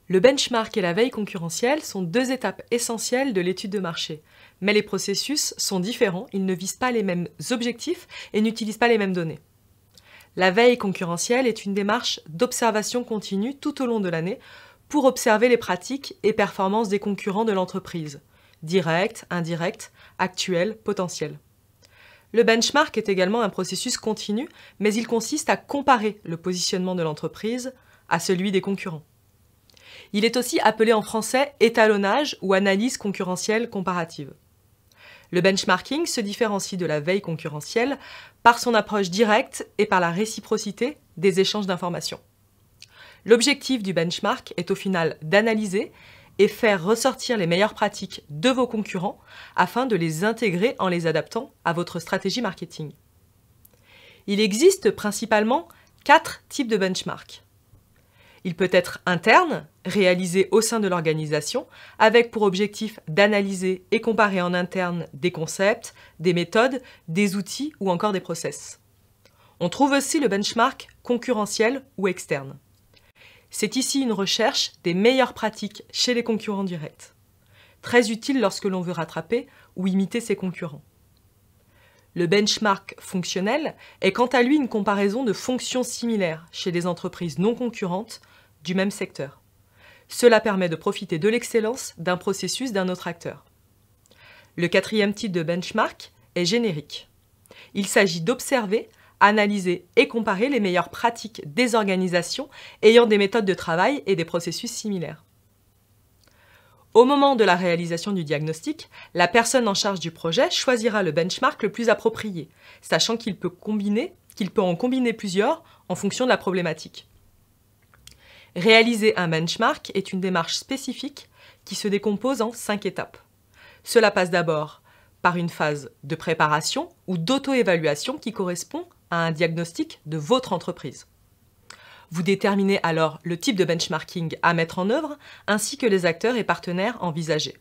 Le benchmark et la veille concurrentielle sont deux étapes essentielles de l'étude de marché. Mais les processus sont différents, ils ne visent pas les mêmes objectifs et n'utilisent pas les mêmes données. La veille concurrentielle est une démarche d'observation continue tout au long de l'année pour observer les pratiques et performances des concurrents de l'entreprise, directs, indirects, actuels, potentiels. Le benchmark est également un processus continu, mais il consiste à comparer le positionnement de l'entreprise à celui des concurrents. Il est aussi appelé en français étalonnage ou analyse concurrentielle comparative. Le benchmarking se différencie de la veille concurrentielle par son approche directe et par la réciprocité des échanges d'informations. L'objectif du benchmark est au final d'analyser et faire ressortir les meilleures pratiques de vos concurrents afin de les intégrer en les adaptant à votre stratégie marketing. Il existe principalement 4 types de benchmark. Il peut être interne, réalisé au sein de l'organisation, avec pour objectif d'analyser et comparer en interne des concepts, des méthodes, des outils ou encore des process. On trouve aussi le benchmark concurrentiel ou externe. C'est ici une recherche des meilleures pratiques chez les concurrents directs. Très utile lorsque l'on veut rattraper ou imiter ses concurrents. Le benchmark fonctionnel est quant à lui une comparaison de fonctions similaires chez des entreprises non concurrentes du même secteur. Cela permet de profiter de l'excellence d'un processus d'un autre acteur. Le 4e type de benchmark est générique. Il s'agit d'observer, analyser et comparer les meilleures pratiques des organisations ayant des méthodes de travail et des processus similaires. Au moment de la réalisation du diagnostic, la personne en charge du projet choisira le benchmark le plus approprié, sachant qu'il peut en combiner plusieurs en fonction de la problématique. Réaliser un benchmark est une démarche spécifique qui se décompose en 5 étapes. Cela passe d'abord par une phase de préparation ou d'auto-évaluation qui correspond à un diagnostic de votre entreprise. Vous déterminez alors le type de benchmarking à mettre en œuvre ainsi que les acteurs et partenaires envisagés.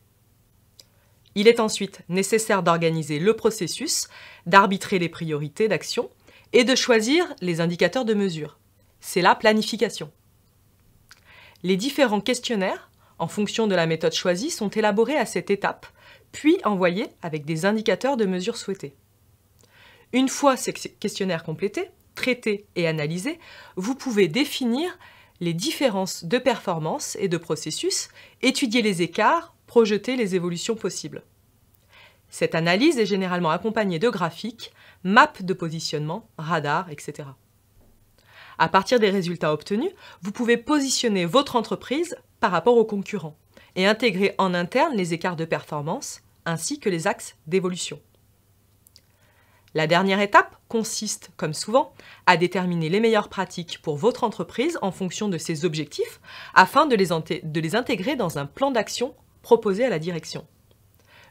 Il est ensuite nécessaire d'organiser le processus, d'arbitrer les priorités d'action et de choisir les indicateurs de mesure. C'est la planification. Les différents questionnaires, en fonction de la méthode choisie, sont élaborés à cette étape, puis envoyés avec des indicateurs de mesure souhaités. Une fois ces questionnaires complétés, traités et analysés, vous pouvez définir les différences de performance et de processus, étudier les écarts, projeter les évolutions possibles. Cette analyse est généralement accompagnée de graphiques, maps de positionnement, radars, etc. À partir des résultats obtenus, vous pouvez positionner votre entreprise par rapport aux concurrents et intégrer en interne les écarts de performance ainsi que les axes d'évolution. La dernière étape consiste, comme souvent, à déterminer les meilleures pratiques pour votre entreprise en fonction de ses objectifs afin de les intégrer dans un plan d'action proposé à la direction.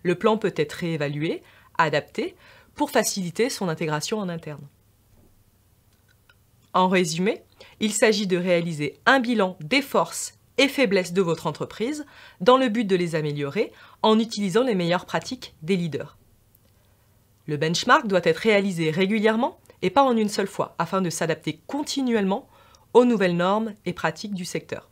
Le plan peut être réévalué, adapté, pour faciliter son intégration en interne. En résumé, il s'agit de réaliser un bilan des forces et faiblesses de votre entreprise dans le but de les améliorer en utilisant les meilleures pratiques des leaders. Le benchmark doit être réalisé régulièrement et pas en une seule fois afin de s'adapter continuellement aux nouvelles normes et pratiques du secteur.